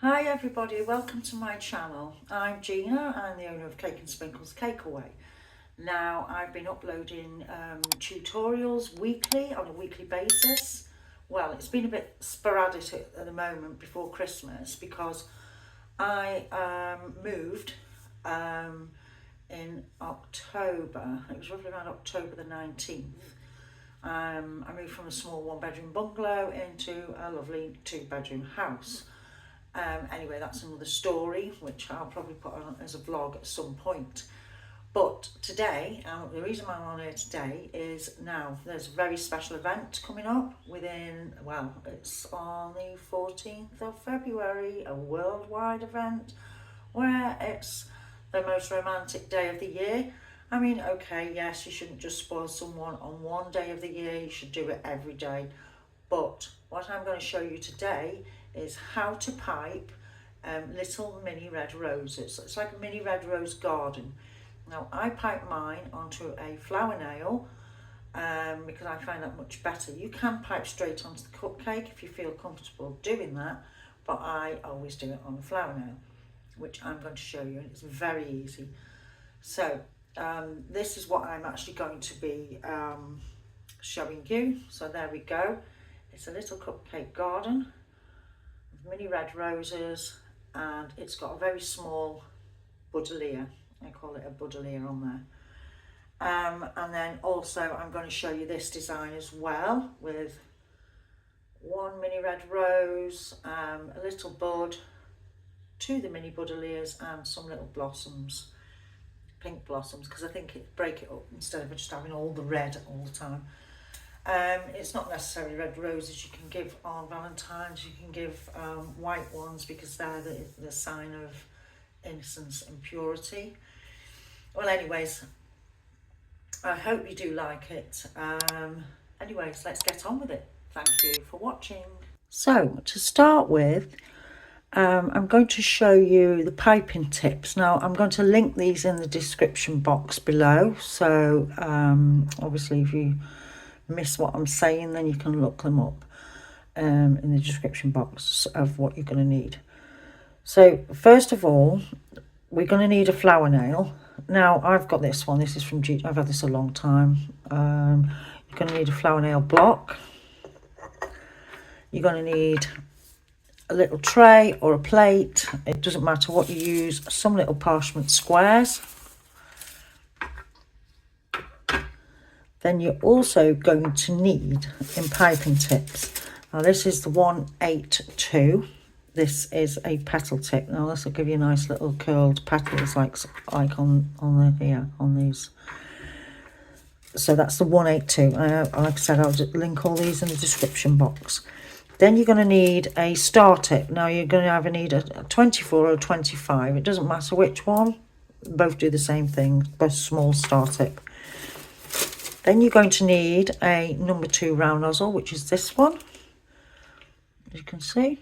Hi everybody, welcome to my channel. I'm Gina, I'm the owner of Cake and Sprinkles Cakeaway. Now I've been uploading tutorials weekly, on a weekly basis. Well, it's been a bit sporadic at the moment before Christmas because I moved in October. It was roughly around October the 19th. I moved from a small one-bedroom bungalow into a lovely two-bedroom house. Anyway, that's another story, which I'll probably put on as a vlog at some point. But today, the reason I'm on here today is now there's a very special event coming up within, well, it's on the 14th of February, a worldwide event where it's the most romantic day of the year. I mean, okay, yes, you shouldn't just spoil someone on one day of the year, you should do it every day. But what I'm going to show you today is how to pipe little mini red roses. It's like a mini red rose garden. Now I pipe mine onto a flower nail because I find that much better. You can pipe straight onto the cupcake if you feel comfortable doing that, but I always do it on a flower nail, which I'm going to show you, and it's very easy. So this is what I'm actually going to be showing you. So there we go. It's a little cupcake garden with mini red roses, and it's got a very small Buddeliea. I call it a Buddeliea on there. And then also I'm going to show you this design as well, with one mini red rose, a little bud, two of the mini Buddeleas, and some little blossoms, pink blossoms, because I think it break it up instead of just having all the red all the time. It's not necessarily red roses you can give on Valentine's. You can give white ones because they're the sign of innocence and purity. Well, anyways, I hope you do like it. Anyways, let's get on with it. Thank you for watching. So to start with, I'm going to show you the piping tips. Now I'm going to link these in the description box below, so obviously if you miss what I'm saying, then you can look them up in the description box of what you're going to need. So first of all, we're going to need a flower nail. Now I've got this one. This is from G. I've had this a long time. You're going to need a flower nail block. You're going to need a little tray or a plate. It doesn't matter what you use. Some little parchment squares. Then you're also going to need, in piping tips, now this is the 182. This is a petal tip. Now this will give you a nice little curled petals like on the here on these. So that's the 182. Like I said, I'll just link all these in the description box. Then you're going to need a star tip. Now you're going to either need a 24 or a 25. It doesn't matter which one. Both do the same thing. Both small star tip. Then you're going to need a number 2 round nozzle, which is this one, as you can see.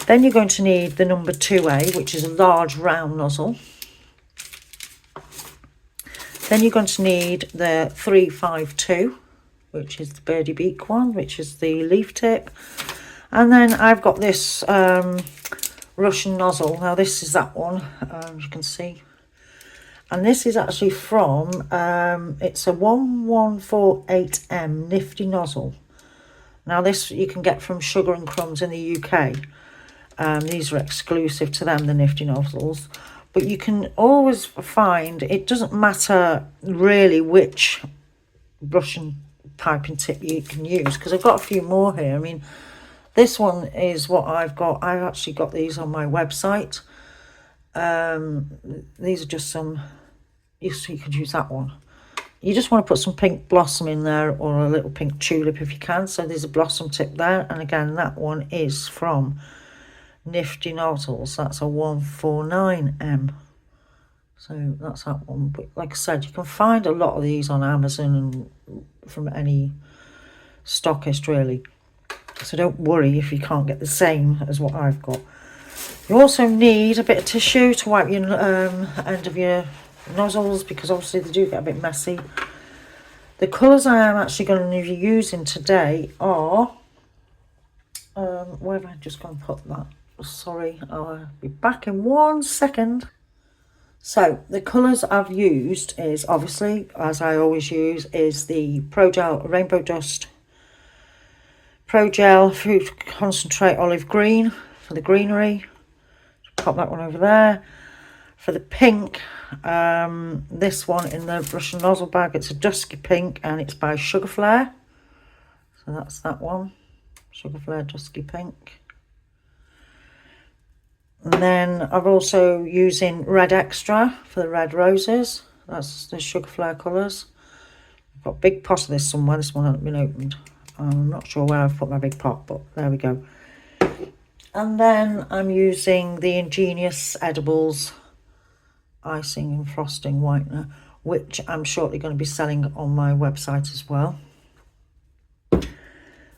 Then you're going to need the number 2A, which is a large round nozzle. Then you're going to need the 352, which is the birdie beak one, which is the leaf tip. And then I've got this Russian nozzle. Now this is that one, as you can see. And this is actually from, it's a 1148M Nifty Nozzle. Now this you can get from Sugar and Crumbs in the UK. These are exclusive to them, the Nifty Nozzles. But you can always find, it doesn't matter really which Russian piping tip you can use, because I've got a few more here. I mean, this one is what I've got. I've actually got these on my website. These are just some, you could use that one. You just want to put some pink blossom in there, or a little pink tulip if you can. So there's a blossom tip there, and again that one is from Nifty Nozzles. That's a 149M. So that's that one. But like I said, you can find a lot of these on Amazon and from any stockist really. So don't worry if you can't get the same as what I've got. You also need a bit of tissue to wipe your end of your nozzles, because obviously they do get a bit messy. The colours I am actually going to be using today are Where have I just gone and put that? Sorry, I'll be back in 1 second. So the colours I've used is obviously, as I always use, is the Pro Gel Rainbow Dust Pro Gel Fruit Concentrate Olive Green for the greenery. Pop that one over there. For the pink, this one in the brush and nozzle bag, it's a dusky pink and it's by SugarFlair. So that's that one, SugarFlair Dusky Pink. And then I've also using Red Extra for the red roses. That's the SugarFlair colours. I've got a big pot of this somewhere. This one hasn't been opened. I'm not sure where I've put my big pot, but there we go. And then I'm using the Ingenious Edibles Icing and Frosting Whitener, which I'm shortly going to be selling on my website as well.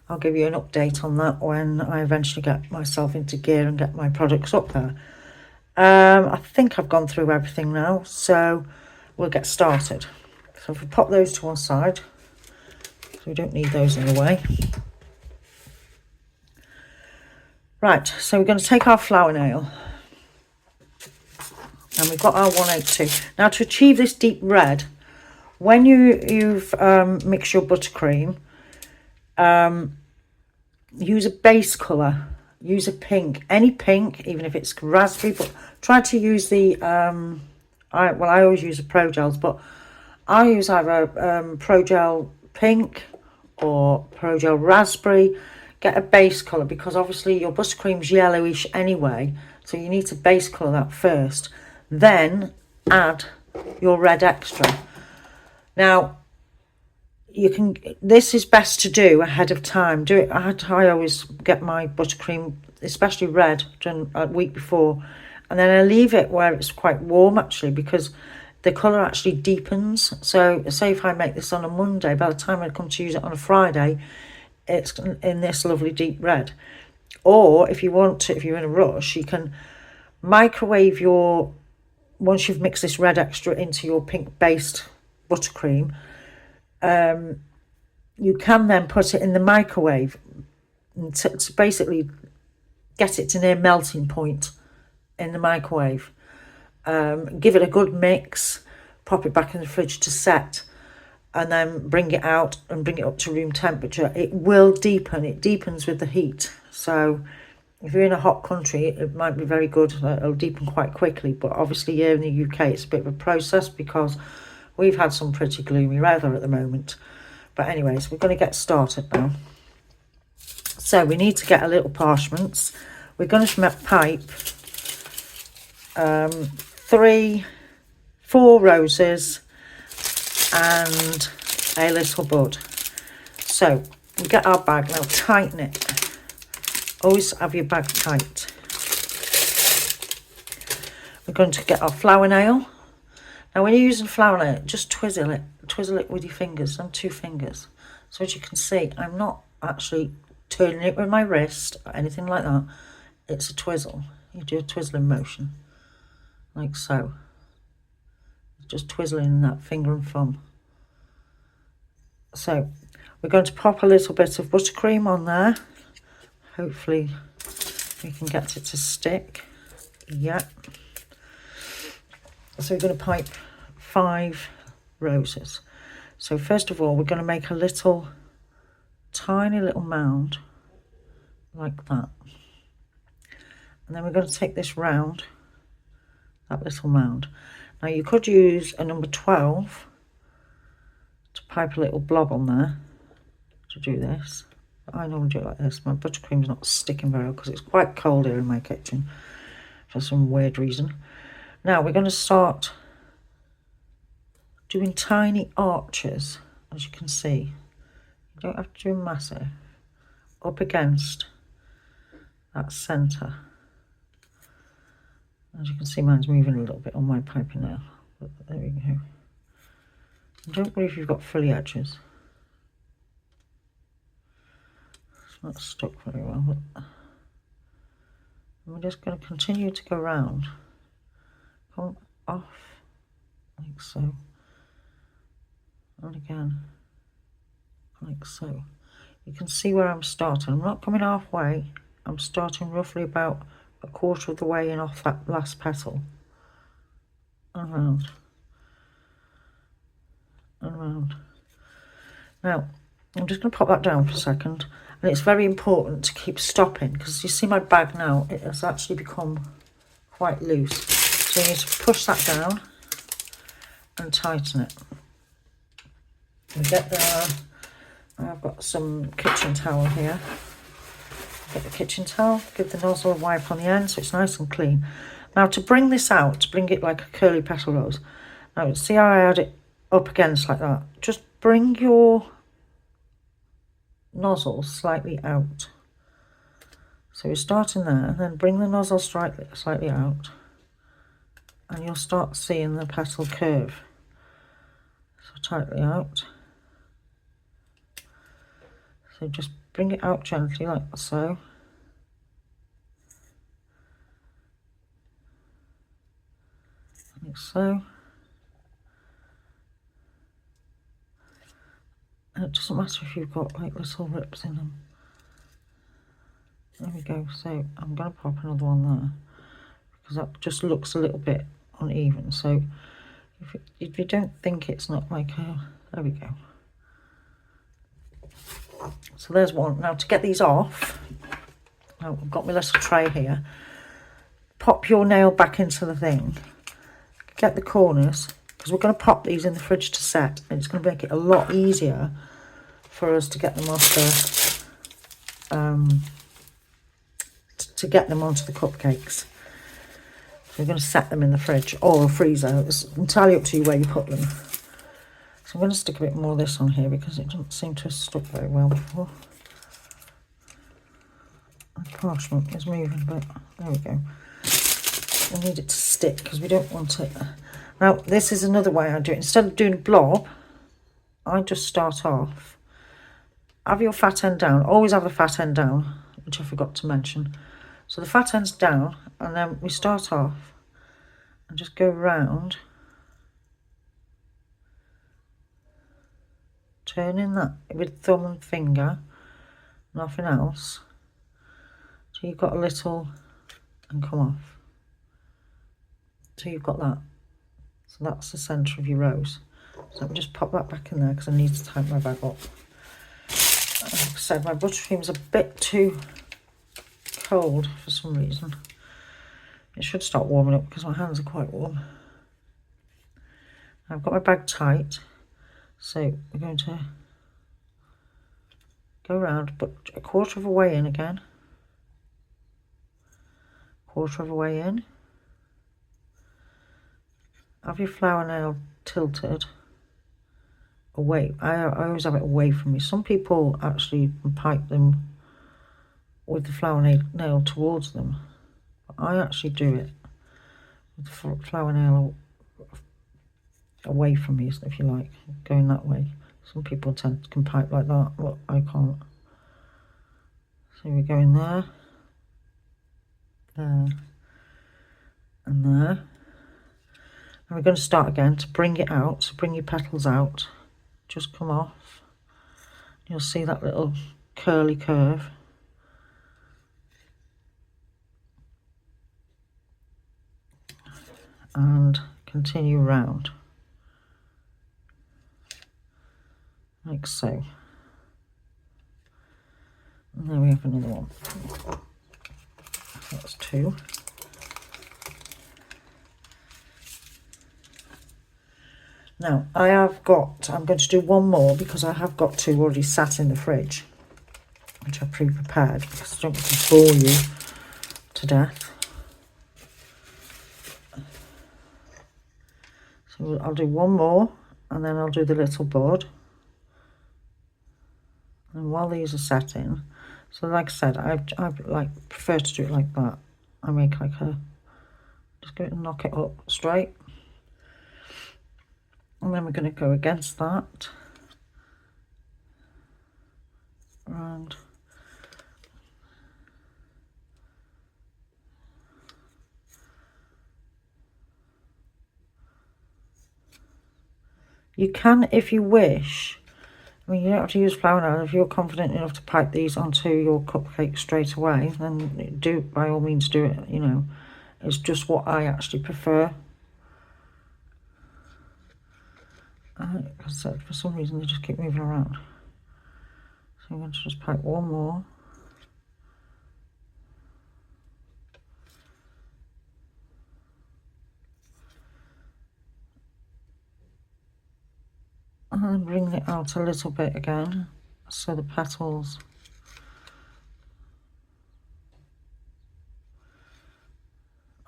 I'll give you an update on that when I eventually get myself into gear and get my products up there. I think I've gone through everything now, so we'll get started. So if we pop those to one side, so we don't need those in the way. Right, so we're going to take our flour nail. And we've got our 182. Now to achieve this deep red, when you've mixed your buttercream, use a base colour. Use a pink, any pink, even if it's raspberry, but try to use the, I always use the Pro Gels, but I use either Pro Gel pink or Pro Gel raspberry. Get a base colour because obviously your buttercream's yellowish anyway, so you need to base colour that first. Then add your Red Extra. Now, this is best to do ahead of time. Do it. I always get my buttercream, especially red, done a week before, and then I leave it where it's quite warm actually, because the colour actually deepens. So say if I make this on a Monday, by the time I come to use it on a Friday, it's in this lovely deep red. Or if you want to, if you're in a rush, you can microwave your, once you've mixed this Red Extra into your pink based buttercream, you can then put it in the microwave to basically get it to near melting point in the microwave. Give it a good mix, pop it back in the fridge to set, and then bring it out and bring it up to room temperature. It will deepen. It deepens with the heat. So if you're in a hot country, it might be very good. It'll deepen quite quickly. But obviously here in the UK, it's a bit of a process because we've had some pretty gloomy weather at the moment. But anyways, we're going to get started now. So we need to get a little parchments. We're going to pipe 4 roses and a little bud. So we get our bag now, tighten it. Always have your bag tight. We're going to get our flour nail. Now when you're using flour nail, just twizzle it with your fingers, and 2 fingers. So as you can see, I'm not actually turning it with my wrist or anything like that. It's a twizzle. You do a twizzling motion, like so. Just twizzling that finger and thumb. So we're going to pop a little bit of buttercream on there. Hopefully we can get it to stick. Yeah. So we're going to pipe 5 roses. So first of all, we're going to make a little, tiny little mound like that. And then we're going to take this round, that little mound. Now you could use a number 12 to pipe a little blob on there to do this. I normally do it like this. My buttercream's not sticking very well because it's quite cold here in my kitchen for some weird reason. Now we're going to start doing tiny arches, as you can see. You don't have to do massive. Up against that centre. As you can see, mine's moving a little bit on my piping now. But there we go. Don't worry if you've got frilly edges. It's not stuck very well. But we're just going to continue to go round. Come off like so. And again, like so. You can see where I'm starting. I'm not coming halfway. I'm starting roughly about a quarter of the way in off that last petal. And round. And round. Now, I'm just going to pop that down for a second. And it's very important to keep stopping, because you see my bag now, it has actually become quite loose. So you need to push that down and tighten it. And get there. I've got some kitchen towel here. Get the kitchen towel, give the nozzle a wipe on the end so it's nice and clean. Now to bring this out, to bring it like a curly petal rose, now see how I had it up against like that? Just bring your nozzle slightly out. So you're starting there, and then bring the nozzle slightly out, and you'll start seeing the petal curve. So tightly out. So just bring it out gently like so. Like so. And it doesn't matter if you've got like little rips in them. There we go. So I'm going to pop another one there, because that just looks a little bit uneven. So if you don't think it's not like a, there we go. So there's one. Now to get these off, now I've got my little tray here. Pop your nail back into the thing. Get the corners, because we're going to pop these in the fridge to set, and it's going to make it a lot easier for us to get them off the to get them onto the cupcakes. So we're going to set them in the fridge or freezer. It's entirely up to you where you put them. So I'm going to stick a bit more of this on here because it doesn't seem to have stuck very well before. The parchment is moving, but there we go. I need it to stick because we don't want it. Now this is another way I do it. Instead of doing a blob, I just start off. Have your fat end down. Always have the fat end down, which I forgot to mention. So the fat end's down, and then we start off and just go round, turning that with thumb and finger, nothing else. So you've got a little and come off. So you've got that. So that's the centre of your rose. So let me just pop that back in there because I need to tighten my bag up. Like I said, my buttercream's a bit too cold for some reason. It should start warming up because my hands are quite warm. I've got my bag tight, so we're going to go around, but a quarter of a way in again. Quarter of a way in. Have your flower nail tilted away. I always have it away from me. Some people actually pipe them with the flower nail towards them. But I actually do it with the flower nail away from me, if you like, going that way. Some people can pipe like that, but I can't. So we're going there, there, and there. And we're going to start again to bring it out, so bring your petals out, just come off. You'll see that little curly curve. And continue round, like so. And there we have another one. That's two. Now I'm going to do one more because I have got two already sat in the fridge, which I pre-prepared because I don't want to bore you to death. So I'll do one more and then I'll do the little bud. And while these are setting, so like I said, I like prefer to do it like that. I make like a, just go and knock it up straight. And then we're going to go against that. And you can, if you wish, I mean, you don't have to use flour now. If you're confident enough to pipe these onto your cupcake straight away, then do, by all means do it, you know. It's just what I actually prefer. Because for some reason they just keep moving around. So I'm going to just pipe one more. And bring it out a little bit again, so the petals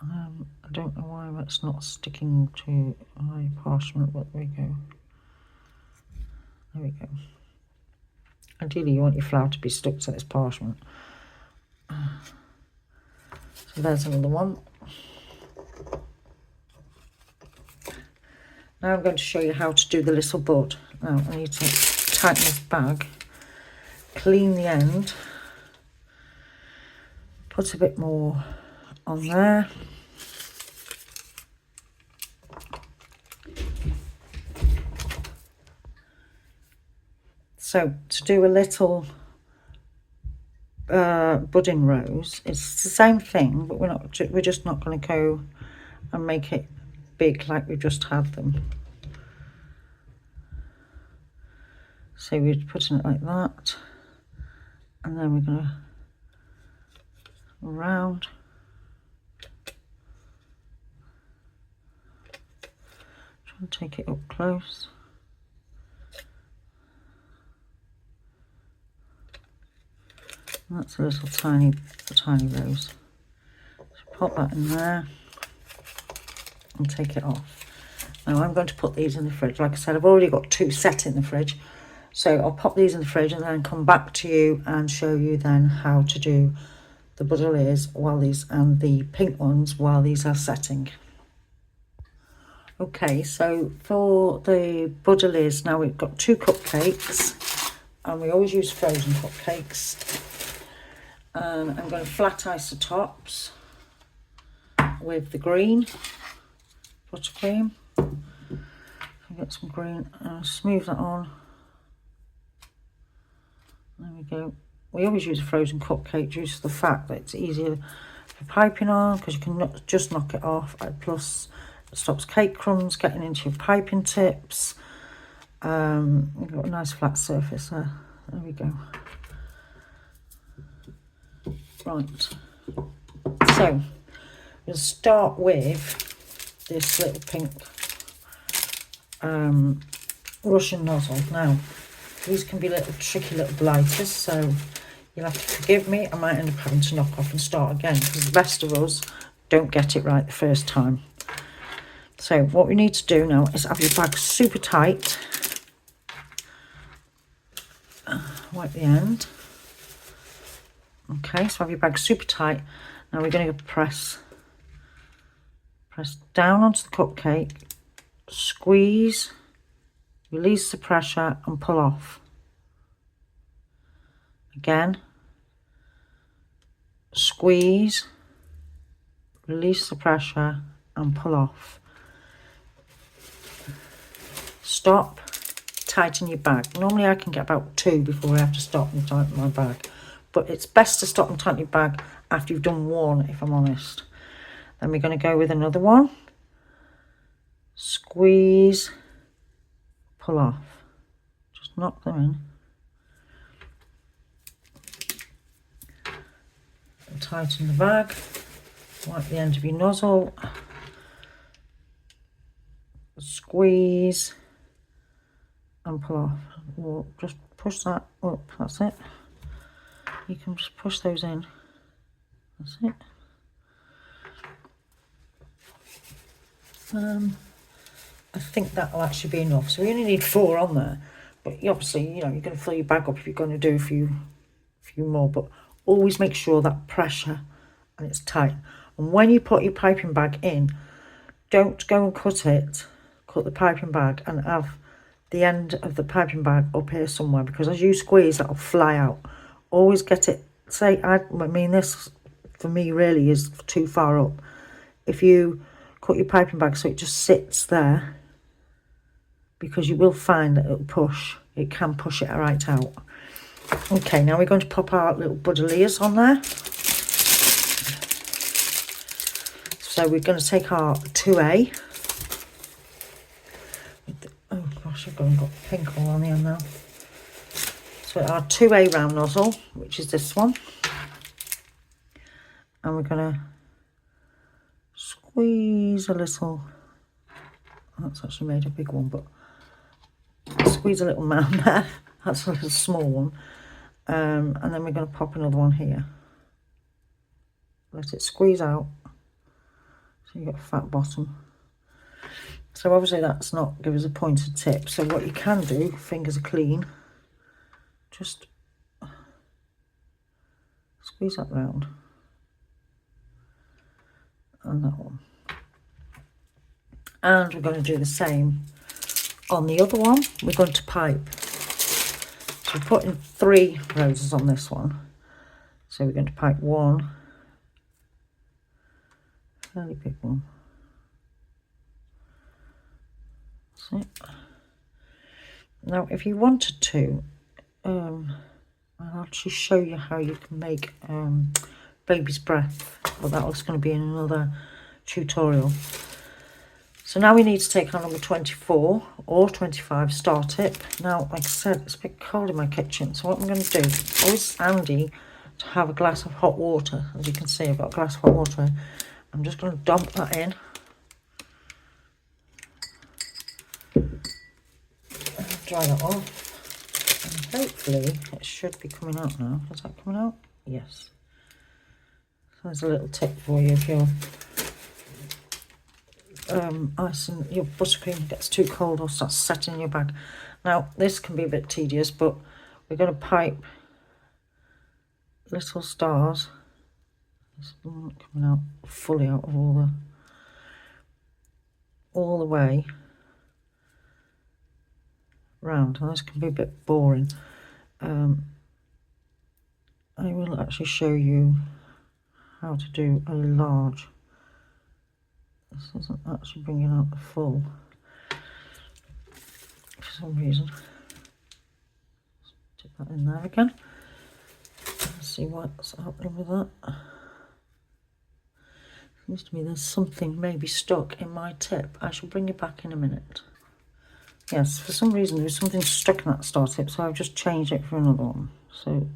I don't know why that's not sticking to my parchment, but there we go. There we go. Ideally you want your flour to be stuck to this parchment. So there's another one. Now I'm going to show you how to do the little bud. Now I need to tighten this bag, clean the end, put a bit more on there. So to do a little budding rose, it's the same thing, but we're just not going to go and make it big like we just had them. So we're putting it like that, and then we're going to round. Try and take it up close. And that's a little tiny rose. So pop that in there and take it off. Now I'm going to put these in the fridge. Like I said, I've already got 2 set in the fridge. So I'll pop these in the fridge and then come back to you and show you then how to do the Buddelias while these, and the pink ones while these are setting. Okay, so for the Buddelias, now we've got 2 cupcakes, and we always use frozen cupcakes. And I'm going to flat ice the tops with the green buttercream. Get some green and smooth that on. There we go. We always use a frozen cupcake due to the fact that it's easier for piping on, because you can just knock it off. Plus it stops cake crumbs getting into your piping tips. We've got a nice flat surface there. There we go. Right. So we'll start with this little pink Russian nozzle. Now these can be little tricky little blighters, so you'll have to forgive me. I might end up having to knock off and start again, because the best of us don't get it right the first time. So what we need to do now is have your bag super tight. Wipe the end. Okay, so have your bag super tight. Now we're going to press down onto the cupcake, squeeze, release the pressure and pull off. Again, squeeze, release the pressure and pull off. Stop, tighten your bag. Normally I can get about 2 before I have to stop and tighten my bag, but it's best to stop and tighten your bag after you've done 1, if I'm honest. Then we're going to go with another one. Squeeze, pull off. Just knock them in. And tighten the bag. Wipe the end of your nozzle. Squeeze and pull off. Or just push that up. That's it. You can just push those in. That's it. I think that'll actually be enough. So we only need 4 on there, but obviously, you know, you're going to fill your bag up if you're going to do a few more. But always make sure that pressure and it's tight. And when you put your piping bag in, don't go and cut the piping bag and have the end of the piping bag up here somewhere, because as you squeeze, that'll fly out. Always get it. I mean, this for me really is too far up. If you cut your piping bag so it just sits there, because you will find that it'll push it can push it right out. Okay, now we're going to pop our little Buddelias on there. So we're going to take our 2A. Oh gosh, I've got pink all on the end now. So our 2A round nozzle, which is this one. And we're going to squeeze a little. That's actually made a big one, but squeeze a little mound there. That's a little small one. And then we're going to pop another one here. Let it squeeze out. So you've got a fat bottom. So obviously that's not give us a pointed tip. So what you can do, fingers are clean, just squeeze that round. And that one. And we're going to do the same on the other one. We're going to pipe. So we're putting 3 roses on this one. So we're going to pipe 1, fairly big one. That's it. Now, if you wanted to, I'll actually show you how you can make baby's breath, but that's going to be in another tutorial. So now we need to take our number 24 or 25 star tip. Now, like I said, it's a bit cold in my kitchen, so what I'm going to do, it's always handy to have a glass of hot water. As you can see, I've got a glass of hot water. I'm just going to dump that in. Dry that off. And hopefully it should be coming out now. Is that coming out? Yes. So there's a little tip for you if you're ice and your buttercream gets too cold or starts setting in your bag. Now this can be a bit tedious, but we're going to pipe little stars. It's not coming out fully out of all the way round, and this can be a bit boring. I will actually show you how to do a large. This isn't actually bringing out the full for some reason. Let's dip that in there again. Let's see what's happening with that. Seems to me there's something maybe stuck in my tip. I shall bring it back in a minute. Yes, for some reason there was something stuck in that star tip, so I've just changed it for another one. So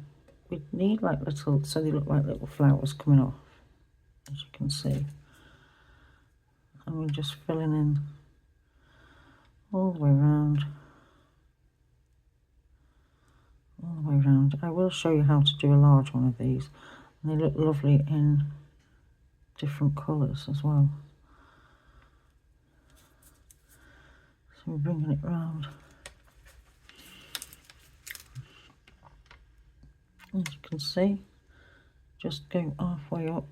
we need like little, so they look like little flowers coming off, as you can see. And we're just filling in all the way around. All the way around. I will show you how to do a large one of these. And they look lovely in different colours as well. So we're bringing it round. As you can see, just go halfway up.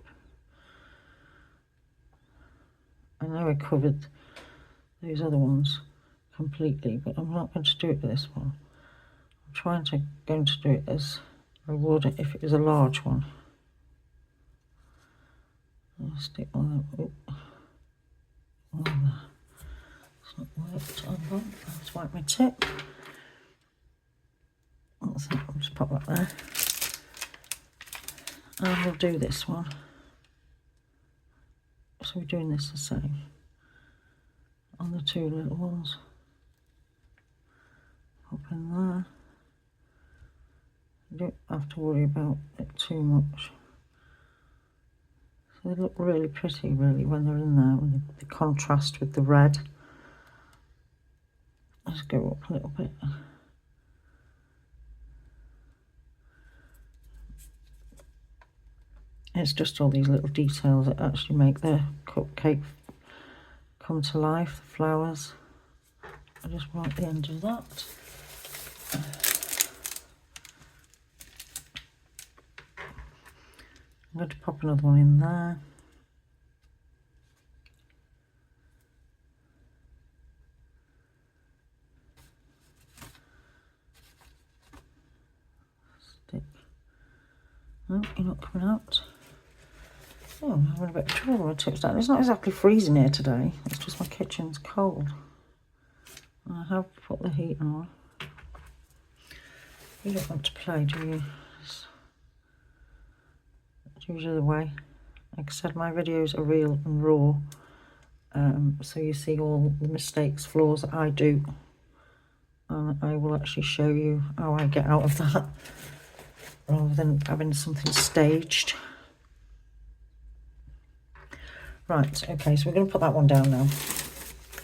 I know I covered those other ones completely, but I'm not going to do it with this one. I'm going to do it as I would if it was a large one. I'll stick on that. On there. It's not worked. I'll just wipe my tip. That's it. I'll just pop that there. And we'll do this one. So we're doing this the same on the 2 little ones. Pop in there. You don't have to worry about it too much. So they look really pretty, really, when they're in there, with the contrast with the red. Let's go up a little bit. It's just all these little details that actually make the cupcake come to life, the flowers. I just want the end of that. I'm going to pop another one in there. Stick. No, you're not coming out. Oh, I'm having a bit of trouble with tips down. It's not exactly freezing here today. It's just my kitchen's cold. I have put the heat on. You don't want to play, do you? It's usually the way. Like I said, my videos are real and raw. So you see all the mistakes, flaws that I do. And I will actually show you how I get out of that, rather than having something staged. Right, okay, so we're going to put that one down now.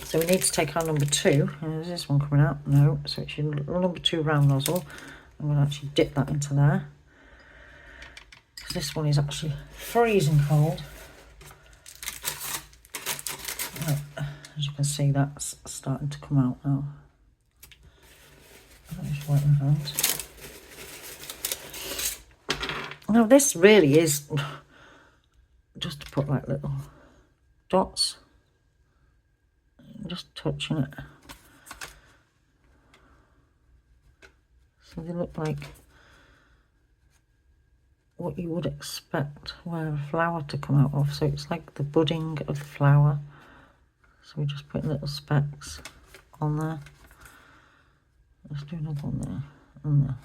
So we need to take our number 2. Is this one coming out? No. So it's your number 2 round nozzle. I'm going to actually dip that into there. Because this one is actually freezing cold. Right, as you can see, that's starting to come out now. Just wipe my hands. Now this really is just to put like little dots, just touching it, so they look like what you would expect where a flower to come out of. So it's like the budding of the flower. So we're just putting little specks on there. Let's do another one there and there.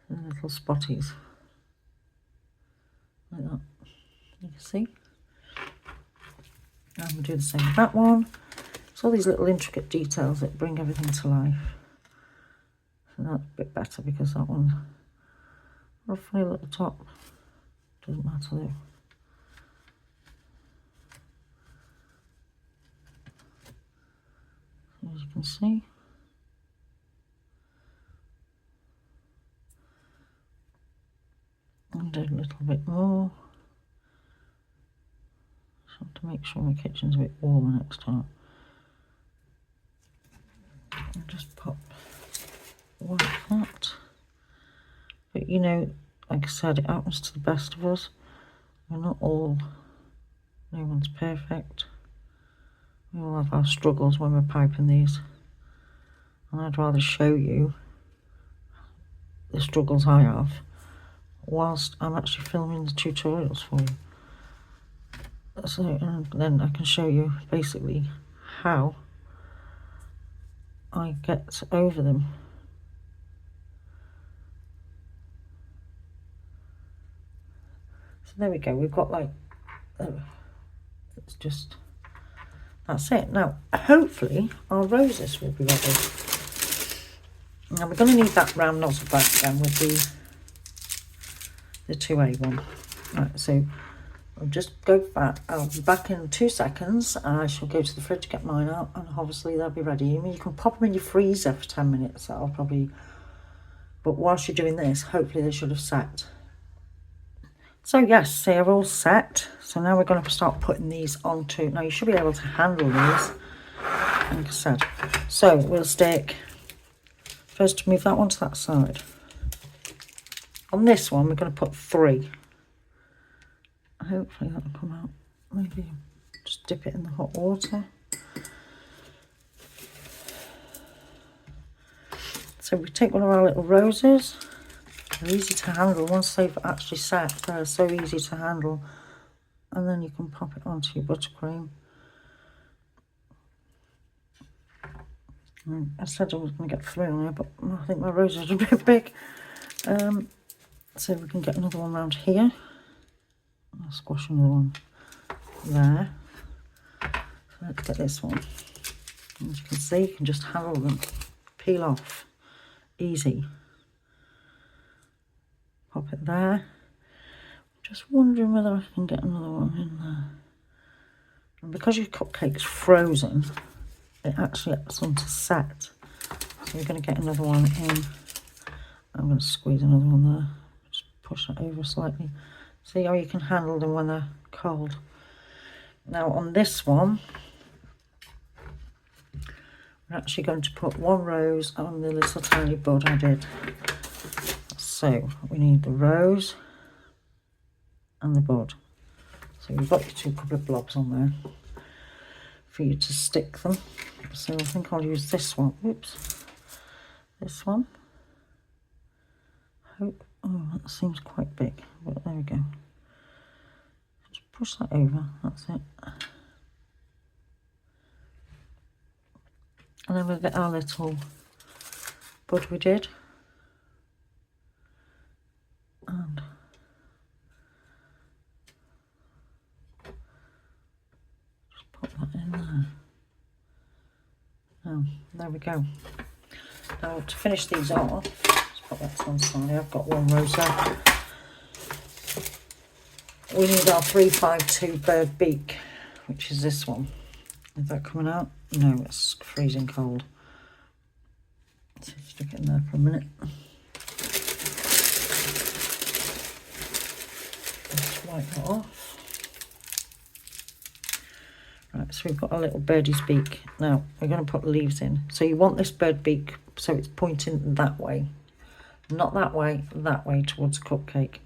And little spotties like that. You can see. I'm going to do the same with that one. It's all these little intricate details that bring everything to life. So that's a bit better because that one's a funny little top. Doesn't matter though. As you can see. And do a little bit more. Just have to make sure my kitchen's a bit warmer next time. And just pop one like that. But you know, like I said, it happens to the best of us. We're not all, no one's perfect. We all have our struggles when we're piping these. And I'd rather show you the struggles I have whilst I'm actually filming the tutorials for you. So, and then I can show you basically how I get over them. So there we go, we've got like, it's just, that's it. Now, hopefully our roses will be ready. Now we're going to need that round nozzle back then with the 2A one. Right, so I'll just go back. I'll be back in 2 seconds. I shall go to the fridge to get mine out, and obviously they'll be ready. I mean, you can pop them in your freezer for 10 minutes. That'll probably, but whilst you're doing this, hopefully they should have set. So yes, they're all set. So now we're going to start putting these onto. Now you should be able to handle these, like I said. So we'll stick. First, move that one to that side. On this one, we're going to put 3. Hopefully that'll come out. Maybe just dip it in the hot water. So we take one of our little roses. They're easy to handle. Once they've actually set, they're so easy to handle. And then you can pop it onto your buttercream. I said I was going to get 3 on here, but I think my roses are a bit big. So we can get another one around here. I'll squash another one there. So let's get this one. As you can see, you can just handle them. Peel off. Easy. Pop it there. Just wondering whether I can get another one in there. And because your cupcake's frozen, it actually gets them to set. So you're going to get another one in. I'm going to squeeze another one there. Just push that over slightly. See how you can handle them when they're cold. Now on this one, we're actually going to put 1 rose on the little tiny bud I did. So we need the rose and the bud. So you've got your 2 couple of blobs on there for you to stick them. So I think I'll use this one. Oops. This one. Hope. Oh, that seems quite big, but there we go. Just push that over. That's it. And then we'll get our little bud we did. And just put that in there. Oh, there we go. Now to finish these off, let's put that to one side. I've got one rose there. We need our 352 bird beak, which is this one. Is that coming out? No, it's freezing cold. So stick it in there for a minute. Just wipe that off. Right, so we've got a little birdie's beak. Now we're going to put the leaves in. So you want this bird beak so it's pointing that way, not that way towards the cupcake.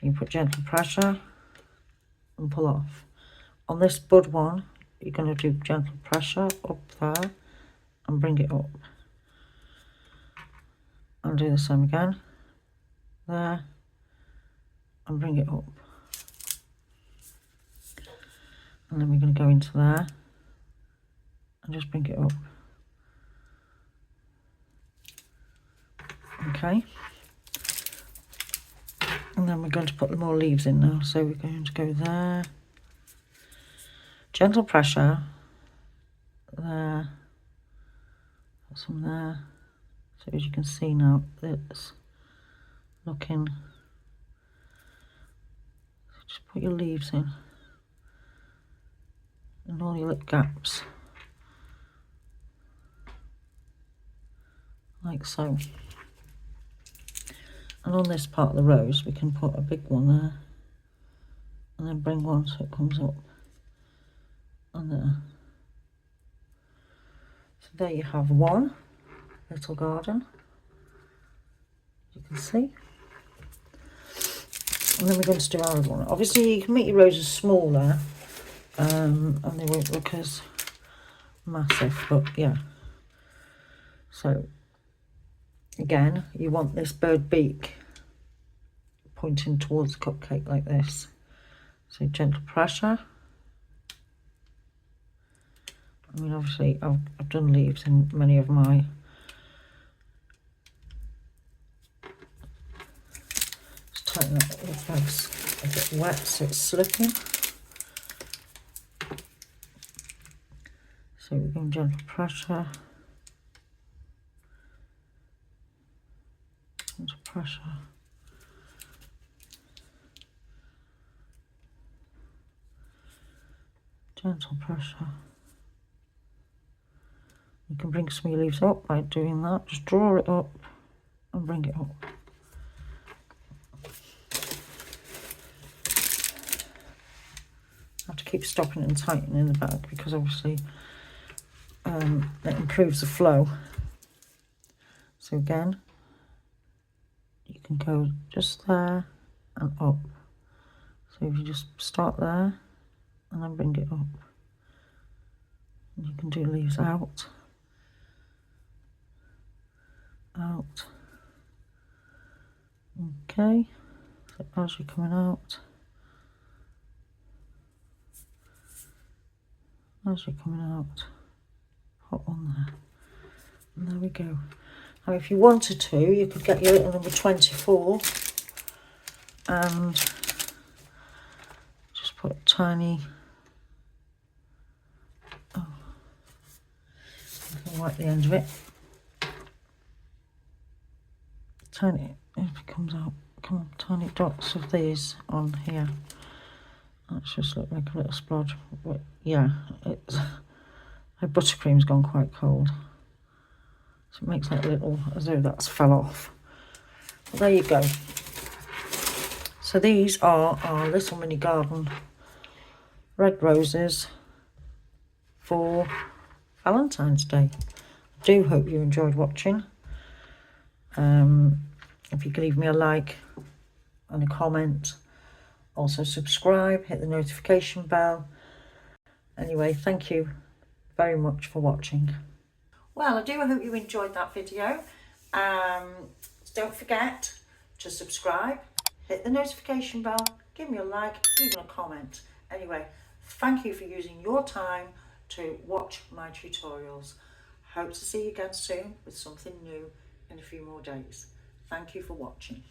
You put gentle pressure and pull off. On this bud one, you're going to do gentle pressure up there and bring it up. And do the same again, there, and bring it up. And then we're going to go into there and just bring it up. Okay. And then we're going to put more leaves in now. So we're going to go there, gentle pressure, there, put some there. So as you can see now, it's looking, so just put your leaves in. And all your little gaps, like so. And on this part of the rose we can put a big one there and then bring one so it comes up and there. So there you have one little garden, you can see. And then we're going to do our other one. Obviously you can make your roses smaller, and they won't look as massive, but yeah. So again, you want this bird beak pointing towards the cupcake like this. So gentle pressure. I mean, obviously I've done leaves in many of my just tighten that up if it's a bit wet so it's slipping. So we're going gentle pressure, gentle pressure, gentle pressure. You can bring some of your leaves up by doing that. Just draw it up and bring it up. I have to keep stopping and tightening the back because obviously it improves the flow. So again, you can go just there and up. So if you just start there and then bring it up, and you can do leaves out, out. Okay, so as you're coming out, as you're coming out, put one there, and there we go. Now if you wanted to, you could get your little number 24 and just put a tiny, oh, I can wipe the end of it, tiny, if it comes out, come on, tiny dots of these on here. That's just look like a little splodge, but yeah, it's, my buttercream's gone quite cold. So it makes that little, as though that's fell off. But there you go. So these are our little mini garden red roses for Valentine's Day. I do hope you enjoyed watching. If you could leave me a like and a comment. Also subscribe, hit the notification bell. Anyway, thank you very much for watching. Well, I do hope you enjoyed that video. Don't forget to subscribe, hit the notification bell, give me a like, even a comment. Anyway, thank you for using your time to watch my tutorials. Hope to see you again soon with something new in a few more days. Thank you for watching.